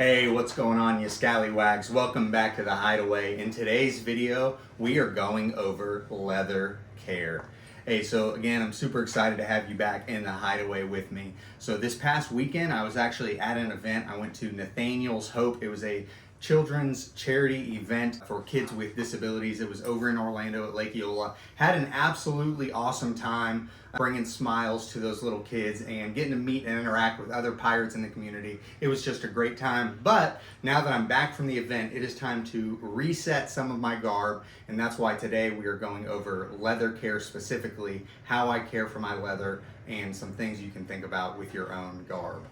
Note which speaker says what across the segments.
Speaker 1: Hey, what's going on, you scallywags? Welcome back to the Hideaway. In today's video, we are going over leather care. Hey, so again, I'm super excited to have you back in the Hideaway with me. So this past weekend, I was actually at an event. I went to Nathaniel's Hope. It was a children's charity event for kids with disabilities. It was over in Orlando at Lake Eola. Had an absolutely awesome time bringing smiles to those little kids and getting to meet and interact with other pirates in the community. It was just a great time. But now that I'm back from the event, it is time to reset some of my garb, and that's why today we are going over leather care, specifically how I care for my leather and some things you can think about with your own garb.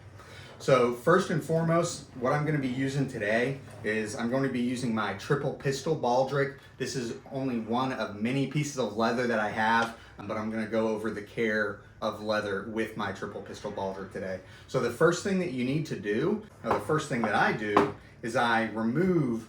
Speaker 1: So first and foremost, what I'm going to be using today is I'm going to be using my triple pistol baldric. This is only one of many pieces of leather that I have, but I'm going to go over the care of leather with my triple pistol baldric today. So the first thing that you need to do, or the first thing that I do, is I remove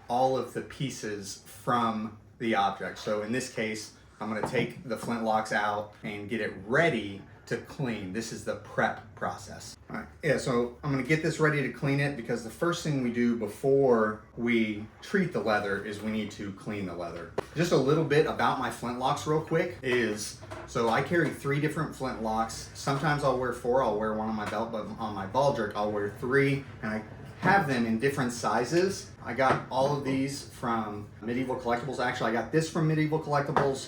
Speaker 1: all of the pieces from the object. So in this case, I'm going to take the flintlocks out and get it ready to clean. This is the prep process. All right, yeah, so I'm gonna get this ready to clean it because the first thing we do before we treat the leather is we need to clean the leather. Just a little bit about my flintlocks real quick is, so I carry 3 different flintlocks. Sometimes I'll wear 4, I'll wear one on my belt, but on my baldric I'll wear 3, and I have them in different sizes. I got all of these from Medieval Collectibles. Actually, I got this from Medieval Collectibles.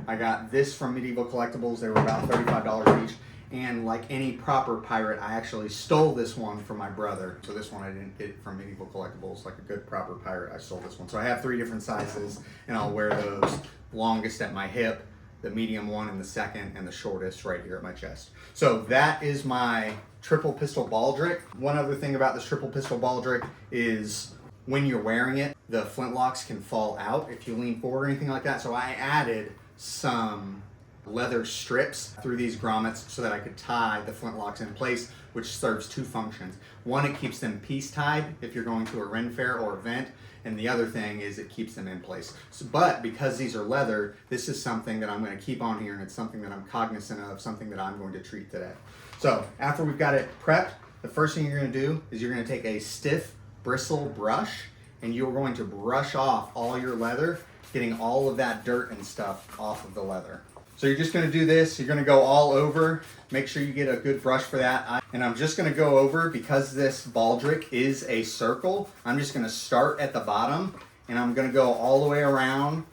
Speaker 1: I got this from Medieval Collectibles. They were about $35 each. And like any proper pirate, I actually stole this one from my brother. So this one I didn't get from Medieval Collectibles. Like a good proper pirate, I stole this one. So I have 3 different sizes, and I'll wear those longest at my hip, the medium one in the second, and the shortest right here at my chest. So that is my triple pistol baldric. One other thing about this triple pistol baldric is when you're wearing it, the flintlocks can fall out if you lean forward or anything like that. So I added some leather strips through these grommets so that I could tie the flintlocks in place, which serves 2 functions. One, it keeps them piece tied if you're going to a Ren Fair or event, and the other thing is it keeps them in place. So, but because these are leather, this is something that I'm going to keep on here, and it's something that I'm cognizant of, something that I'm going to treat today. So after we've got it prepped, the first thing you're going to do is you're going to take a stiff bristle brush, and you're going to brush off all your leather, getting all of that dirt and stuff off of the leather. So you're just going to do this, you're going to go all over, make sure you get a good brush for that. And I'm just going to go over, because this baldric is a circle, I'm just going to start at the bottom and I'm going to go all the way around,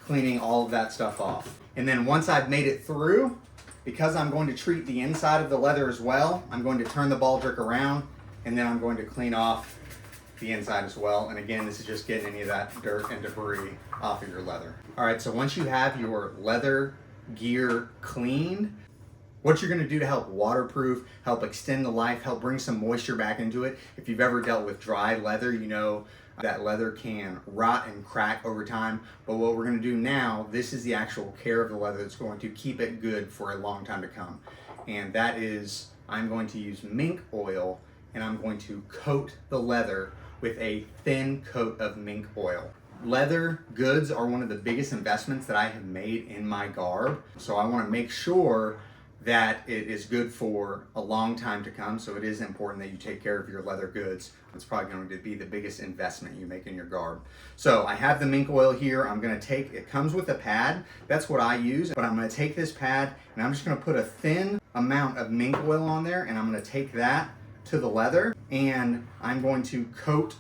Speaker 1: cleaning all of that stuff off. And then once I've made it through, because I'm going to treat the inside of the leather as well, I'm going to turn the baldric around, and then I'm going to clean off the inside as well. And again, this is just getting any of that dirt and debris off of your leather. All right, so once you have your leather gear cleaned, what you're gonna do to help waterproof, help extend the life, help bring some moisture back into it. If you've ever dealt with dry leather, you know that leather can rot and crack over time. But what we're gonna do now, this is the actual care of the leather that's going to keep it good for a long time to come. And that is, I'm going to use mink oil, and I'm going to coat the leather with a thin coat of mink oil. Leather goods are one of the biggest investments that I have made in my garb. So I want to make sure that it is good for a long time to come. So it is important that you take care of your leather goods. It's probably going to be the biggest investment you make in your garb. So I have the mink oil here. I'm going to take, it comes with a pad. That's what I use. But I'm going to take this pad and I'm just going to put a thin amount of mink oil on there, and I'm going to take that to the leather and I'm going to coat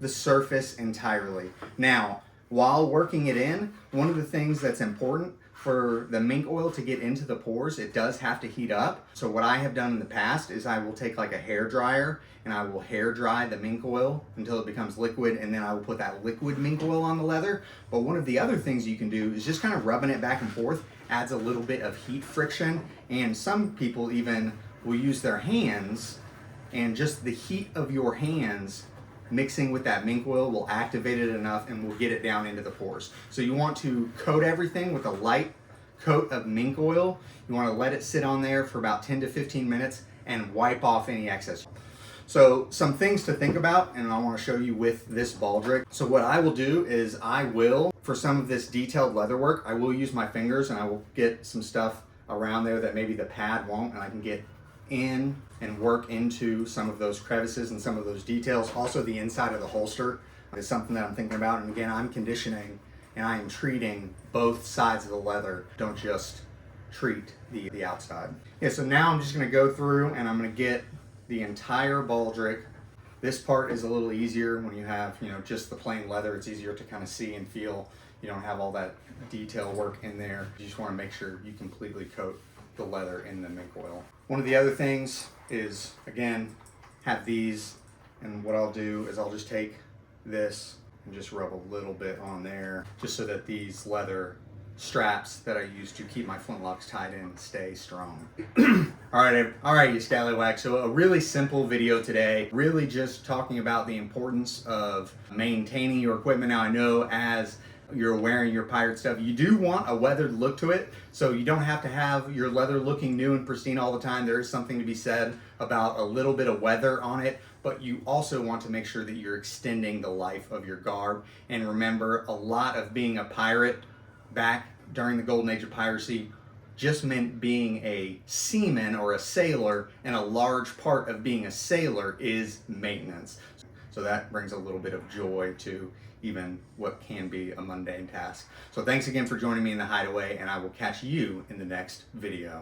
Speaker 1: the surface entirely. Now, while working it in, one of the things that's important for the mink oil to get into the pores, it does have to heat up. So what I have done in the past is I will take like a hair dryer and I will hair dry the mink oil until it becomes liquid, and then I will put that liquid mink oil on the leather. But one of the other things you can do is just kind of rubbing it back and forth adds a little bit of heat friction, and some people even will use their hands, and just the heat of your hands mixing with that mink oil will activate it enough and will get it down into the pores. So you want to coat everything with a light coat of mink oil. You want to let it sit on there for about 10 to 15 minutes and wipe off any excess. So some things to think about, and I want to show you with this baldric. So what I will do is I will, for some of this detailed leather work, I will use my fingers and I will get some stuff around there that maybe the pad won't, and I can get in and work into some of those crevices and some of those details. Also, the inside of the holster is something that I'm thinking about. And again, I'm conditioning and I am treating both sides of the leather. Don't just treat the outside. Yeah, so now I'm just gonna go through and I'm gonna get the entire baldric. This part is a little easier when you have, just the plain leather. It's easier to kind of see and feel. You don't have all that detail work in there. You just want to make sure you completely coat the leather in the mink oil. One of the other things is, again, have these, and what I'll do is I'll just take this and just rub a little bit on there, just so that these leather straps that I use to keep my flintlocks tied in stay strong. All right, you scallywags. So a really simple video today, really just talking about the importance of maintaining your equipment. Now I know as you're wearing your pirate stuff, you do want a weathered look to it, so you don't have to have your leather looking new and pristine all the time. There is something to be said about a little bit of weather on it, but you also want to make sure that you're extending the life of your garb. And remember, a lot of being a pirate back during the golden age of piracy just meant being a seaman or a sailor, and a large part of being a sailor is maintenance. So that brings a little bit of joy to even what can be a mundane task. So thanks again for joining me in the Hideaway, and I will catch you in the next video.